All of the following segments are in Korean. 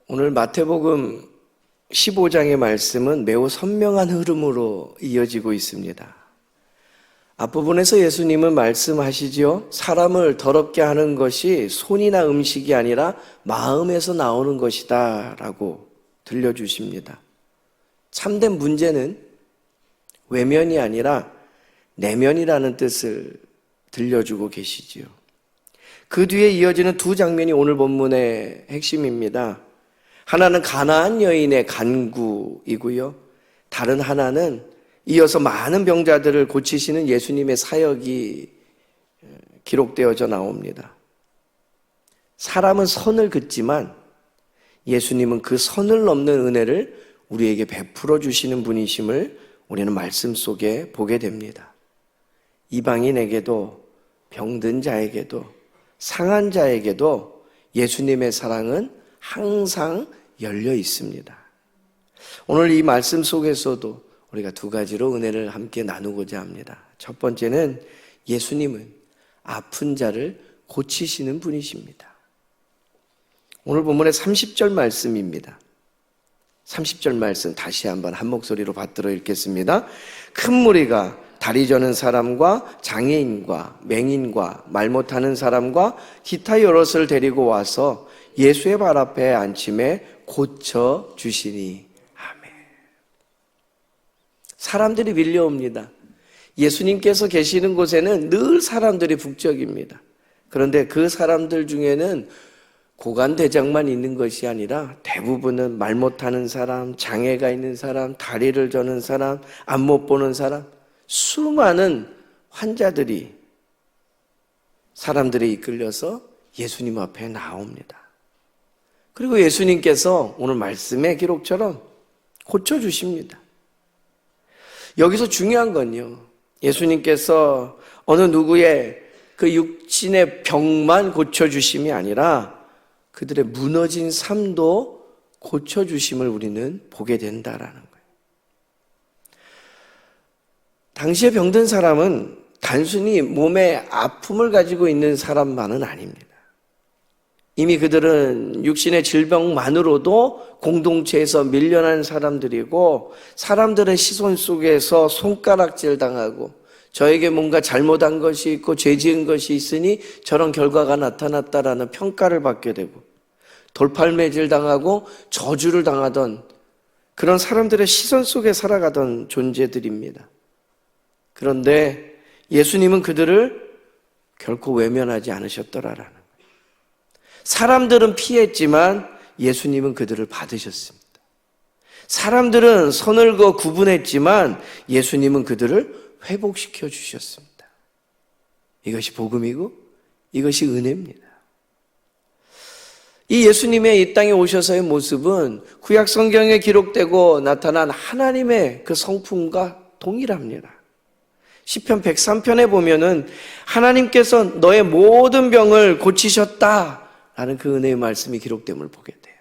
오늘 마태복음 15장의 말씀은 매우 선명한 흐름으로 이어지고 있습니다. 앞부분에서 예수님은 말씀하시지요. 사람을 더럽게 하는 것이 손이나 음식이 아니라 마음에서 나오는 것이다 라고 들려주십니다. 참된 문제는 외면이 아니라 내면이라는 뜻을 들려주고 계시지요. 그 뒤에 이어지는 두 장면이 오늘 본문의 핵심입니다. 하나는 가나안 여인의 간구이고요. 다른 하나는 이어서 많은 병자들을 고치시는 예수님의 사역이 기록되어져 나옵니다. 사람은 선을 긋지만 예수님은 그 선을 넘는 은혜를 우리에게 베풀어 주시는 분이심을 우리는 말씀 속에 보게 됩니다. 이방인에게도 병든 자에게도 상한 자에게도 예수님의 사랑은 항상 열려 있습니다. 오늘 이 말씀 속에서도 우리가 두 가지로 은혜를 함께 나누고자 합니다. 첫 번째는 예수님은 아픈 자를 고치시는 분이십니다. 오늘 본문의 30절 말씀입니다. 30절 말씀 다시 한번 한 목소리로 받들어 읽겠습니다. 큰 무리가 다리 저는 사람과 장애인과 맹인과 말 못하는 사람과 기타 여럿을 데리고 와서 예수의 발 앞에 앉힘에 고쳐주시니. 아멘. 사람들이 밀려옵니다. 예수님께서 계시는 곳에는 늘 사람들이 북적입니다. 그런데 그 사람들 중에는 고관대장만 있는 것이 아니라 대부분은 말 못하는 사람, 장애가 있는 사람, 다리를 저는 사람, 안 못 보는 사람, 수많은 환자들이 사람들에 이끌려서 예수님 앞에 나옵니다. 그리고 예수님께서 오늘 말씀의 기록처럼 고쳐주십니다. 여기서 중요한 건요, 예수님께서 어느 누구의 그 육신의 병만 고쳐주심이 아니라 그들의 무너진 삶도 고쳐주심을 우리는 보게 된다라는 거예요. 당시에 병든 사람은 단순히 몸에 아픔을 가지고 있는 사람만은 아닙니다. 이미 그들은 육신의 질병만으로도 공동체에서 밀려난 사람들이고, 사람들의 시선 속에서 손가락질 당하고, 저에게 뭔가 잘못한 것이 있고 죄 지은 것이 있으니 저런 결과가 나타났다라는 평가를 받게 되고, 돌팔매질 당하고 저주를 당하던 그런 사람들의 시선 속에 살아가던 존재들입니다. 그런데 예수님은 그들을 결코 외면하지 않으셨더라라는 거예요. 사람들은 피했지만 예수님은 그들을 받으셨습니다. 사람들은 선을 그어 구분했지만 예수님은 그들을 회복시켜 주셨습니다. 이것이 복음이고 이것이 은혜입니다. 이 예수님의 이 땅에 오셔서의 모습은 구약 성경에 기록되고 나타난 하나님의 그 성품과 동일합니다. 시편 103편에 보면은 하나님께서 너의 모든 병을 고치셨다라는 그 은혜의 말씀이 기록됨을 보게 돼요.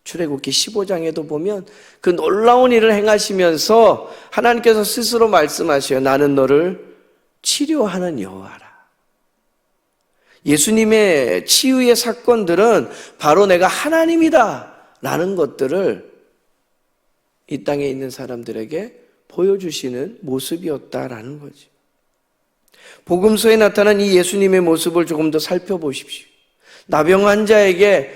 출애굽기 15장에도 보면 그 놀라운 일을 행하시면서 하나님께서 스스로 말씀하셔요. 나는 너를 치료하는 여호와라. 예수님의 치유의 사건들은 바로 내가 하나님이다 라는 것들을 이 땅에 있는 사람들에게 보여주시는 모습이었다라는 거죠. 복음서에 나타난 이 예수님의 모습을 조금 더 살펴보십시오. 나병 환자에게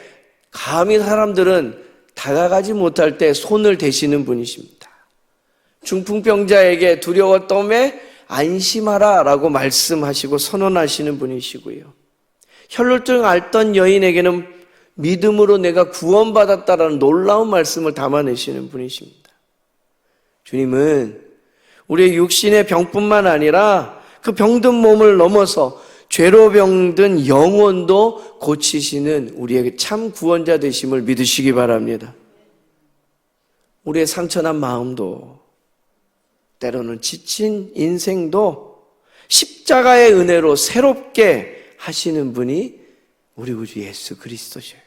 감히 사람들은 다가가지 못할 때 손을 대시는 분이십니다. 중풍병자에게 두려워 떠매 안심하라 라고 말씀하시고 선언하시는 분이시고요. 혈루증 앓던 여인에게는 믿음으로 내가 구원받았다라는 놀라운 말씀을 담아내시는 분이십니다. 주님은 우리의 육신의 병뿐만 아니라 그 병든 몸을 넘어서 죄로 병든 영혼도 고치시는 우리에게 참 구원자 되심을 믿으시기 바랍니다. 우리의 상처난 마음도, 때로는 지친 인생도 십자가의 은혜로 새롭게 하시는 분이 우리 구주 예수 그리스도셔요.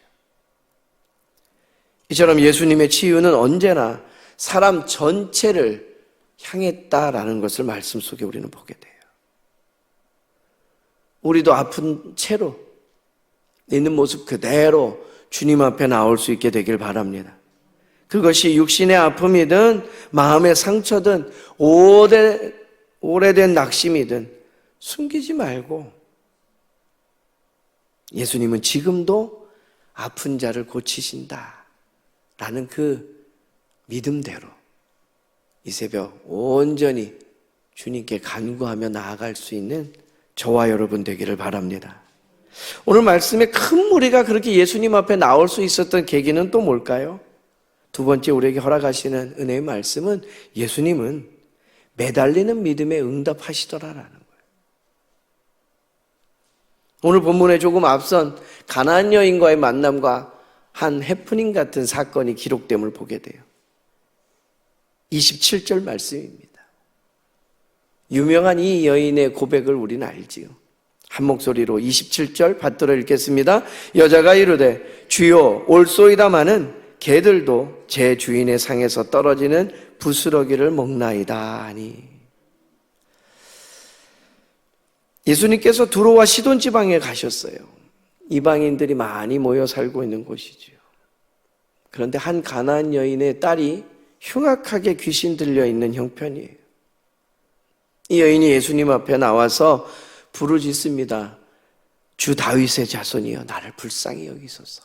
이처럼 예수님의 치유는 언제나 사람 전체를 향했다라는 것을 말씀 속에 우리는 보게 돼요. 우리도 아픈 채로 있는 모습 그대로 주님 앞에 나올 수 있게 되길 바랍니다. 그것이 육신의 아픔이든 마음의 상처든 오래된 낙심이든 숨기지 말고 예수님은 지금도 아픈 자를 고치신다 라는 그 믿음대로 이 새벽 온전히 주님께 간구하며 나아갈 수 있는 저와 여러분 되기를 바랍니다. 오늘 말씀에 큰 무리가 그렇게 예수님 앞에 나올 수 있었던 계기는 또 뭘까요? 두 번째 우리에게 허락하시는 은혜의 말씀은 예수님은 매달리는 믿음에 응답하시더라라는 거예요. 오늘 본문에 조금 앞선 가나안 여인과의 만남과 한 해프닝 같은 사건이 기록됨을 보게 돼요. 27절 말씀입니다. 유명한 이 여인의 고백을 우리는 알지요. 한 목소리로 27절 받들어 읽겠습니다. 여자가 이르되 주여 올소이다마는 개들도 제 주인의 상에서 떨어지는 부스러기를 먹나이다 하니. 예수님께서 두로와 시돈 지방에 가셨어요. 이방인들이 많이 모여 살고 있는 곳이죠. 그런데 한 가나안 여인의 딸이 흉악하게 귀신 들려 있는 형편이에요. 이 여인이 예수님 앞에 나와서 부르짖습니다. 주 다윗의 자손이여 나를 불쌍히 여기소서.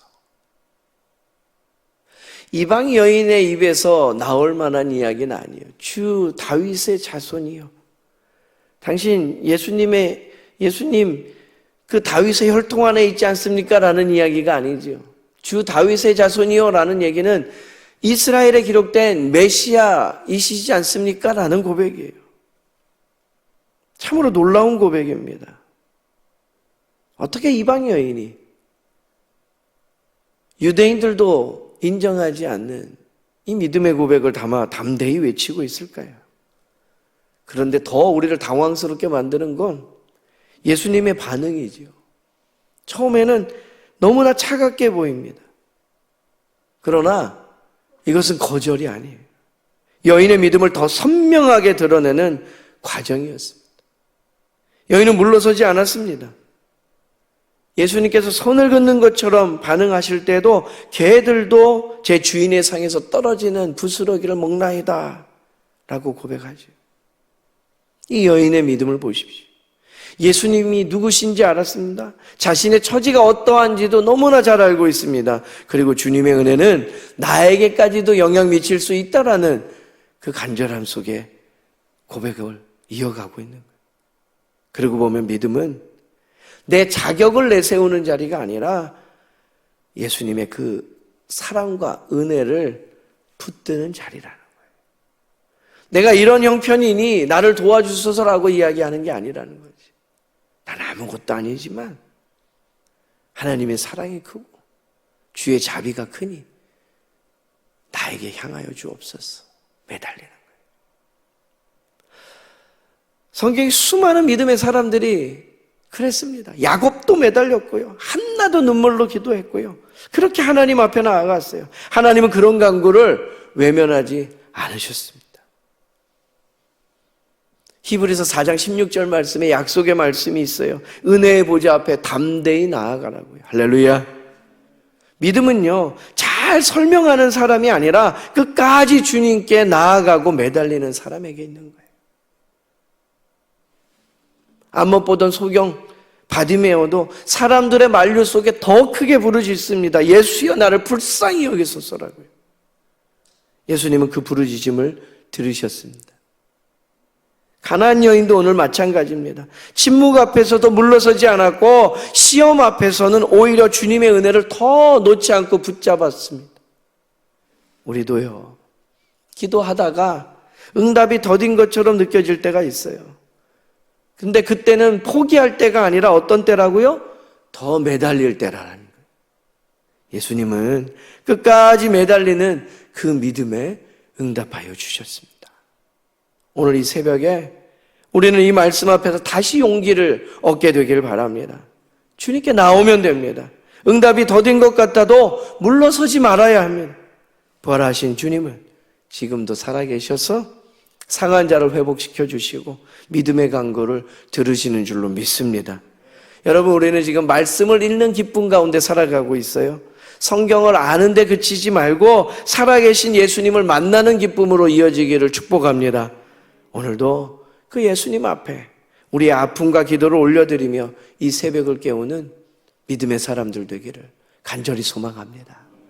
이방 여인의 입에서 나올 만한 이야기는 아니에요. 주 다윗의 자손이여. 당신 예수님 그 다윗의 혈통 안에 있지 않습니까? 라는 이야기가 아니죠. 주 다윗의 자손이여 라는 얘기는 이스라엘에 기록된 메시아이시지 않습니까? 라는 고백이에요. 참으로 놀라운 고백입니다. 어떻게 이방 여인이 유대인들도 인정하지 않는 이 믿음의 고백을 담대히 외치고 있을까요? 그런데 더 우리를 당황스럽게 만드는 건 예수님의 반응이지요. 처음에는 너무나 차갑게 보입니다. 그러나 이것은 거절이 아니에요. 여인의 믿음을 더 선명하게 드러내는 과정이었습니다. 여인은 물러서지 않았습니다. 예수님께서 손을 긋는 것처럼 반응하실 때도 개들도 제 주인의 상에서 떨어지는 부스러기를 먹나이다 라고 고백하죠. 이 여인의 믿음을 보십시오. 예수님이 누구신지 알았습니다. 자신의 처지가 어떠한지도 너무나 잘 알고 있습니다. 그리고 주님의 은혜는 나에게까지도 영향 미칠 수 있다라는 그 간절함 속에 고백을 이어가고 있는 거예요. 그리고 보면 믿음은 내 자격을 내세우는 자리가 아니라 예수님의 그 사랑과 은혜를 붙드는 자리라는 거예요. 내가 이런 형편이니 나를 도와주소서라고 이야기하는 게 아니라는 거지. 난 아무것도 아니지만 하나님의 사랑이 크고 주의 자비가 크니 나에게 향하여 주옵소서 매달리는 거예요. 성경에 수많은 믿음의 사람들이 그랬습니다. 야곱도 매달렸고요. 한나도 눈물로 기도했고요. 그렇게 하나님 앞에 나아갔어요. 하나님은 그런 간구를 외면하지 않으셨습니다. 히브리서 4장 16절 말씀에 약속의 말씀이 있어요. 은혜의 보좌 앞에 담대히 나아가라고요. 할렐루야. 믿음은요, 잘 설명하는 사람이 아니라 끝까지 주님께 나아가고 매달리는 사람에게 있는 거예요. 안 못 보던 소경 바디메오도 사람들의 만류 속에 더 크게 부르짖습니다. 예수여 나를 불쌍히 여기소서라고요. 예수님은 그 부르짖음을 들으셨습니다. 가나안 여인도 오늘 마찬가지입니다. 침묵 앞에서도 물러서지 않았고 시험 앞에서는 오히려 주님의 은혜를 더 놓지 않고 붙잡았습니다. 우리도요, 기도하다가 응답이 더딘 것처럼 느껴질 때가 있어요. 근데 그때는 포기할 때가 아니라 어떤 때라고요? 더 매달릴 때라는 거예요. 예수님은 끝까지 매달리는 그 믿음에 응답하여 주셨습니다. 오늘 이 새벽에 우리는 이 말씀 앞에서 다시 용기를 얻게 되기를 바랍니다. 주님께 나오면 됩니다. 응답이 더딘 것 같아도 물러서지 말아야 합니다. 부활하신 주님은 지금도 살아계셔서 상한 자를 회복시켜 주시고 믿음의 간구를 들으시는 줄로 믿습니다. 여러분, 우리는 지금 말씀을 읽는 기쁨 가운데 살아가고 있어요. 성경을 아는데 그치지 말고 살아계신 예수님을 만나는 기쁨으로 이어지기를 축복합니다. 오늘도 그 예수님 앞에 우리의 아픔과 기도를 올려드리며 이 새벽을 깨우는 믿음의 사람들 되기를 간절히 소망합니다.